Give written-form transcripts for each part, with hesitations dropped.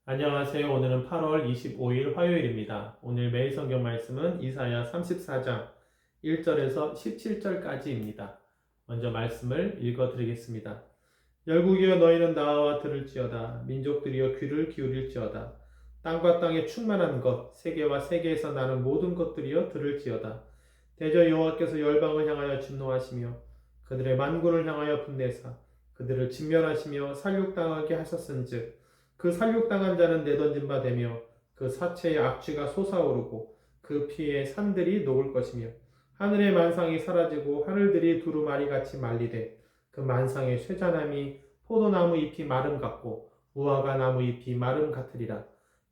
안녕하세요. 오늘은 8월 25일 화요일입니다. 오늘 매일 성경 말씀은 이사야 34장 1절에서 17절까지입니다. 먼저 말씀을 읽어드리겠습니다. 열국이여 너희는 나와 들을지어다. 민족들이여 귀를 기울일지어다. 땅과 땅에 충만한 것, 세계와 세계에서 나는 모든 것들이여 들을지어다. 대저 여호와께서 열방을 향하여 진노하시며 그들의 만군을 향하여 분내사 그들을 진멸하시며 살육당하게 하셨은즉 그 살육당한 자는 내던진 바 되며 그 사체의 악취가 솟아오르고 그 피에 산들이 녹을 것이며 하늘의 만상이 사라지고 하늘들이 두루마리같이 말리되 그 만상의 쇠자남이 포도나무 잎이 마름 같고 무화과 나무 잎이 마름 같으리라.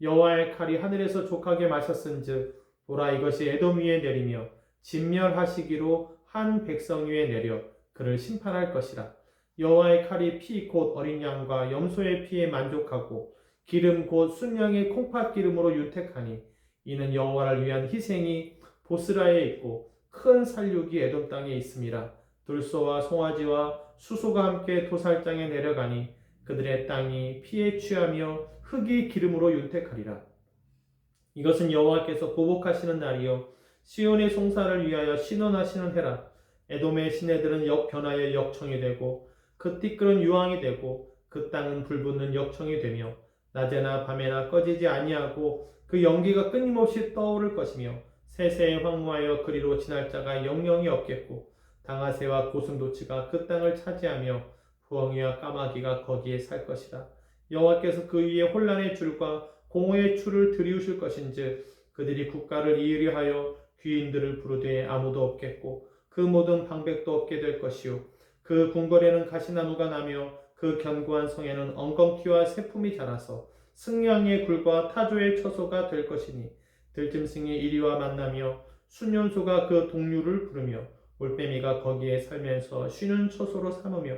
여호와의 칼이 하늘에서 족하게 마셨은즉 보라 이것이 에돔 위에 내리며 진멸하시기로 한 백성 위에 내려 그를 심판할 것이라. 여호와의 칼이 피 곧 어린 양과 염소의 피에 만족하고 기름 곧 순양의 콩팥 기름으로 윤택하니 이는 여호와를 위한 희생이 보스라에 있고 큰 살육이 에돔 땅에 있음이라. 들소와 송아지와 수소가 함께 도살장에 내려가니 그들의 땅이 피에 취하며 흙이 기름으로 윤택하리라. 이것은 여호와께서 보복하시는 날이요 시온의 송사를 위하여 신원하시는 해라. 에돔의 시내들은 변하여 역청이 되고 그 띠끌은 유황이 되고 그 땅은 불붙는 역청이 되며 낮에나 밤에나 꺼지지 아니하고 그 연기가 끊임없이 떠오를 것이며 세세에 황무하여 그리로 지날 자가 영영이 없겠고 당아새와 고슴도치가 그 땅을 차지하며 부엉이와 까마귀가 거기에 살 것이다. 여호와께서 그 위에 혼란의 줄과 공허의 줄을 들이우실 것인즉 그들이 국가를 이으려 하여 귀인들을 부르되 아무도 없겠고 그 모든 방백도 없게 될 것이요 그 궁궐에는 가시나무가 나며 그 견고한 성에는 엉겅퀴와 새품이 자라서 승냥의 굴과 타조의 처소가 될 것이니 들짐승이 이리와 만나며 순년소가 그 동류를 부르며 올빼미가 거기에 살면서 쉬는 처소로 삼으며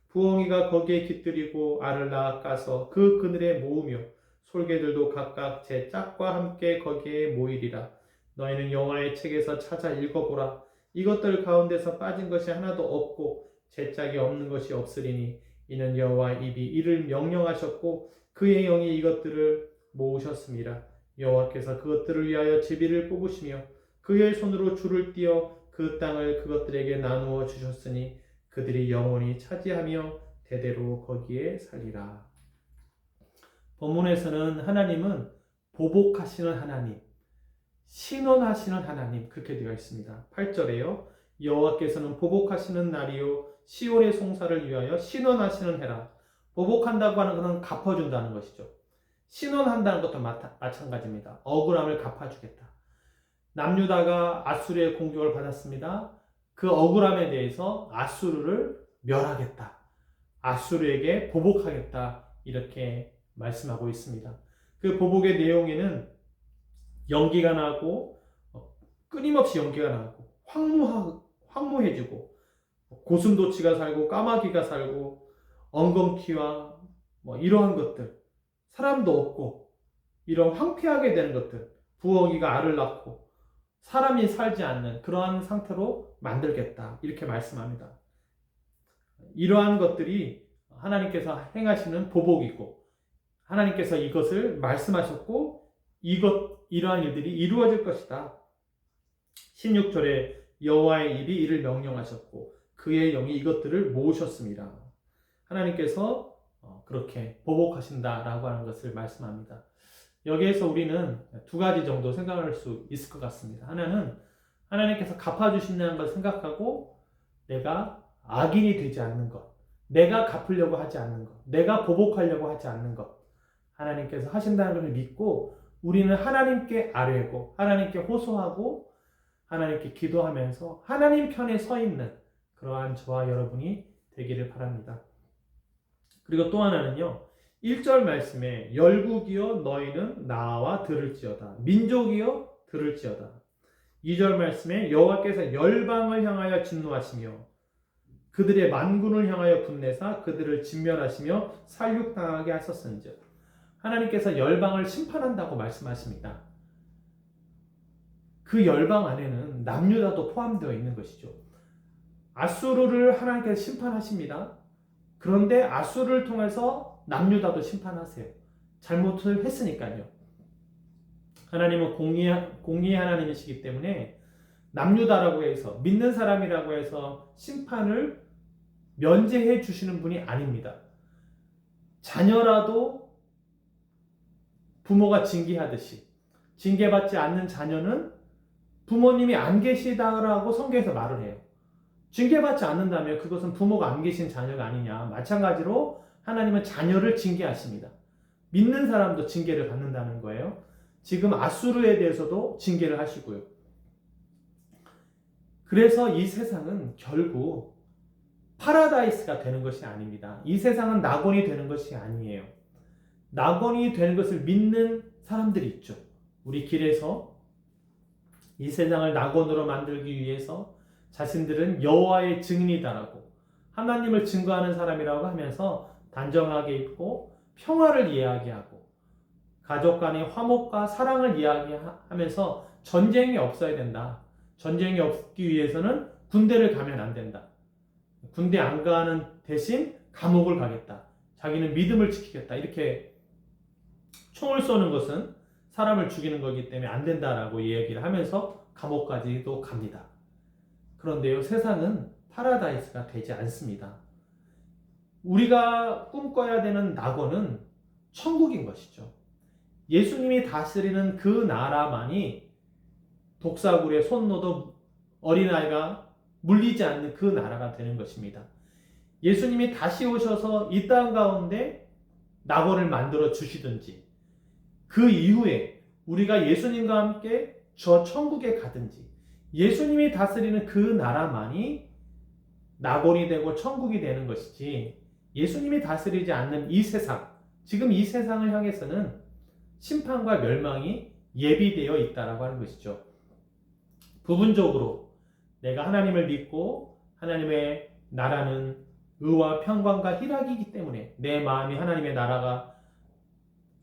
부엉이가 거기에 깃들이고 알을 낳아 까서 그 그늘에 모으며 솔개들도 각각 제 짝과 함께 거기에 모이리라. 너희는 여호와의 책에서 찾아 읽어보라. 이것들 가운데서 빠진 것이 하나도 없고 제 짝이 없는 것이 없으리니 이는 여호와의 입이 이를 명령하셨고 그의 영이 이것들을 모으셨습니다. 여호와께서 그것들을 위하여 제비를 뽑으시며 그의 손으로 줄을 띄어 그 땅을 그것들에게 나누어 주셨으니 그들이 영원히 차지하며 대대로 거기에 살리라. 본문에서는 하나님은 보복하시는 하나님, 신원하시는 하나님 그렇게 되어 있습니다. 8절에요. 여호와께서는 보복하시는 날이요 시온의 송사를 위하여 신원하시는 해라. 보복한다고 하는 것은 갚아준다는 것이죠. 신원한다는 것도 마찬가지입니다. 억울함을 갚아주겠다. 남유다가 아수르의 공격을 받았습니다. 그 억울함에 대해서 아수르를 멸하겠다. 아수르에게 보복하겠다. 이렇게 말씀하고 있습니다. 그 보복의 내용에는 연기가 나고 끊임없이 연기가 나고 황무해지고 고슴도치가 살고 까마귀가 살고 엉겅퀴와 이러한 것들 사람도 없고 이런 황폐하게 되는 것들 부엉이가 알을 낳고 사람이 살지 않는 그러한 상태로 만들겠다 이렇게 말씀합니다. 이러한 것들이 하나님께서 행하시는 보복이고 하나님께서 이것을 말씀하셨고 이러한 일들이 이루어질 것이다. 16절에 여호와의 입이 이를 명령하셨고 그의 영이 이것들을 모으셨습니다. 하나님께서 그렇게 보복하신다라고 하는 것을 말씀합니다. 여기에서 우리는 두 가지 정도 생각할 수 있을 것 같습니다. 하나는 하나님께서 갚아주신다는 걸 생각하고 내가 악인이 되지 않는 것, 내가 갚으려고 하지 않는 것, 내가 보복하려고 하지 않는 것, 하나님께서 하신다는 것을 믿고 우리는 하나님께 아뢰고 하나님께 호소하고 하나님께 기도하면서 하나님 편에 서 있는 그러한 저와 여러분이 되기를 바랍니다. 그리고 또 하나는요. 1절 말씀에 열국이여 너희는 나와 들을지어다. 민족이여 들을지어다. 2절 말씀에 여호와께서 열방을 향하여 진노하시며 그들의 만군을 향하여 분내사 그들을 진멸하시며 살육당하게 하셨은즉 하나님께서 열방을 심판한다고 말씀하십니다. 그 열방 안에는 남유다도 포함되어 있는 것이죠. 아수르를 하나님께서 심판하십니다. 그런데 아수르를 통해서 남유다도 심판하세요. 잘못을 했으니까요. 하나님은 공의의 하나님이시기 때문에 남유다라고 해서, 믿는 사람이라고 해서 심판을 면제해 주시는 분이 아닙니다. 자녀라도 부모가 징계하듯이 징계받지 않는 자녀는 부모님이 안 계시다라고 성경에서 말을 해요. 징계받지 않는다면 그것은 부모가 안 계신 자녀가 아니냐. 마찬가지로 하나님은 자녀를 징계하십니다. 믿는 사람도 징계를 받는다는 거예요. 지금 아수르에 대해서도 징계를 하시고요. 그래서 이 세상은 결국 파라다이스가 되는 것이 아닙니다. 이 세상은 낙원이 되는 것이 아니에요. 낙원이 되는 것을 믿는 사람들이 있죠. 우리 길에서 이 세상을 낙원으로 만들기 위해서 자신들은 여호와의 증인이다라고, 하나님을 증거하는 사람이라고 하면서 단정하게 입고 평화를 이야기하고 가족 간의 화목과 사랑을 이야기하면서 전쟁이 없어야 된다. 전쟁이 없기 위해서는 군대를 가면 안 된다. 군대 안 가는 대신 감옥을 가겠다. 자기는 믿음을 지키겠다. 이렇게 총을 쏘는 것은 사람을 죽이는 거기 때문에 안 된다라고 이야기를 하면서 감옥까지도 갑니다. 그런데요, 세상은 파라다이스가 되지 않습니다. 우리가 꿈꿔야 되는 낙원은 천국인 것이죠. 예수님이 다스리는 그 나라만이 독사굴에 손 넣어도 어린아이가 물리지 않는 그 나라가 되는 것입니다. 예수님이 다시 오셔서 이 땅 가운데 낙원을 만들어 주시든지, 그 이후에 우리가 예수님과 함께 저 천국에 가든지, 예수님이 다스리는 그 나라만이 낙원이 되고 천국이 되는 것이지, 예수님이 다스리지 않는 이 세상, 지금 이 세상을 향해서는 심판과 멸망이 예비되어 있다라고 하는 것이죠. 부분적으로 내가 하나님을 믿고 하나님의 나라는 의와 평강과 희락이기 때문에 내 마음이 하나님의 나라가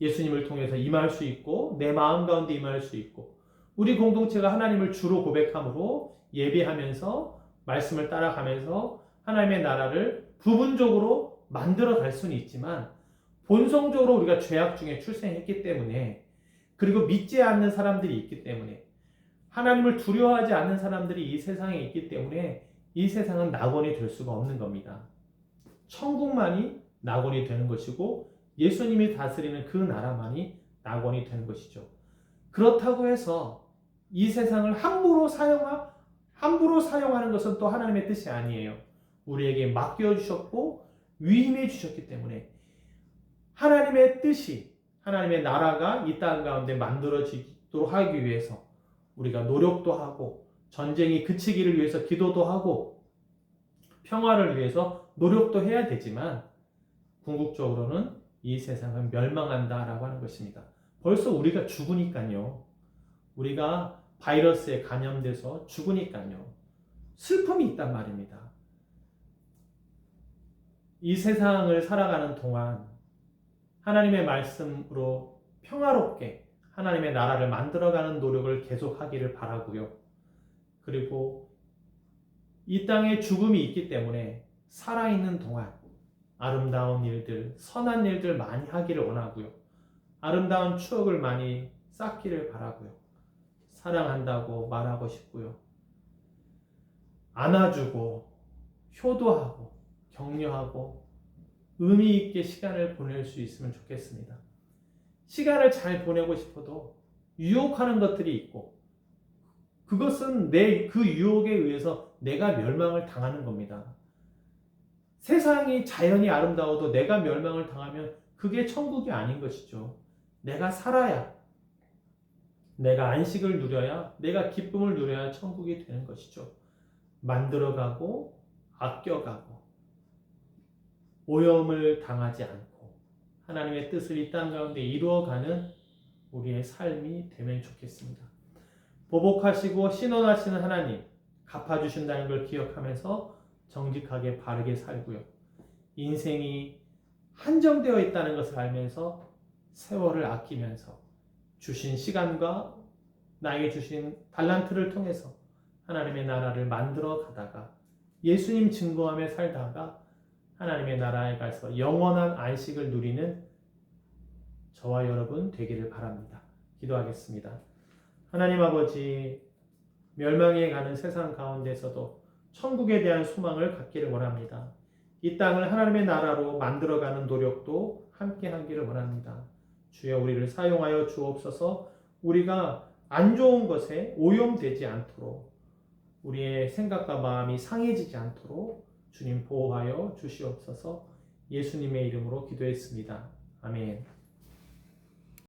예수님을 통해서 임할 수 있고 내 마음 가운데 임할 수 있고, 우리 공동체가 하나님을 주로 고백함으로 예배하면서 말씀을 따라가면서 하나님의 나라를 부분적으로 만들어 갈 수는 있지만, 본성적으로 우리가 죄악 중에 출생했기 때문에, 그리고 믿지 않는 사람들이 있기 때문에, 하나님을 두려워하지 않는 사람들이 이 세상에 있기 때문에 이 세상은 낙원이 될 수가 없는 겁니다. 천국만이 낙원이 되는 것이고 예수님이 다스리는 그 나라만이 낙원이 되는 것이죠. 그렇다고 해서 이 세상을 함부로 사용하는 것은 또 하나님의 뜻이 아니에요. 우리에게 맡겨주셨고 위임해 주셨기 때문에 하나님의 뜻이, 하나님의 나라가 이 땅 가운데 만들어지도록 하기 위해서 우리가 노력도 하고 전쟁이 그치기를 위해서 기도도 하고 평화를 위해서 노력도 해야 되지만, 궁극적으로는 이 세상은 멸망한다라고 하는 것입니다. 벌써 우리가 죽으니까요. 우리가 바이러스에 감염돼서 죽으니까요. 슬픔이 있단 말입니다. 이 세상을 살아가는 동안 하나님의 말씀으로 평화롭게 하나님의 나라를 만들어가는 노력을 계속하기를 바라고요. 그리고 이 땅에 죽음이 있기 때문에 살아있는 동안 아름다운 일들, 선한 일들 많이 하기를 원하고요. 아름다운 추억을 많이 쌓기를 바라고요. 사랑한다고 말하고 싶고요. 안아주고 효도하고 격려하고 의미 있게 시간을 보낼 수 있으면 좋겠습니다. 시간을 잘 보내고 싶어도 유혹하는 것들이 있고, 그것은 그 유혹에 의해서 내가 멸망을 당하는 겁니다. 세상이 자연이 아름다워도 내가 멸망을 당하면 그게 천국이 아닌 것이죠. 내가 살아야, 내가 안식을 누려야, 내가 기쁨을 누려야 천국이 되는 것이죠. 만들어가고 아껴가고 오염을 당하지 않고 하나님의 뜻을 이 땅 가운데 이루어가는 우리의 삶이 되면 좋겠습니다. 보복하시고 신원하시는 하나님, 갚아주신다는 걸 기억하면서 정직하게 바르게 살고요. 인생이 한정되어 있다는 것을 알면서 세월을 아끼면서 주신 시간과 나에게 주신 달란트를 통해서 하나님의 나라를 만들어 가다가 예수님 증거하며 살다가 하나님의 나라에 가서 영원한 안식을 누리는 저와 여러분 되기를 바랍니다. 기도하겠습니다. 하나님 아버지, 멸망해 가는 세상 가운데서도 천국에 대한 소망을 갖기를 원합니다. 이 땅을 하나님의 나라로 만들어가는 노력도 함께 하기를 원합니다. 주여 우리를 사용하여 주옵소서. 우리가 안 좋은 것에 오염되지 않도록, 우리의 생각과 마음이 상해지지 않도록 주님 보호하여 주시옵소서. 예수님의 이름으로 기도했습니다. 아멘.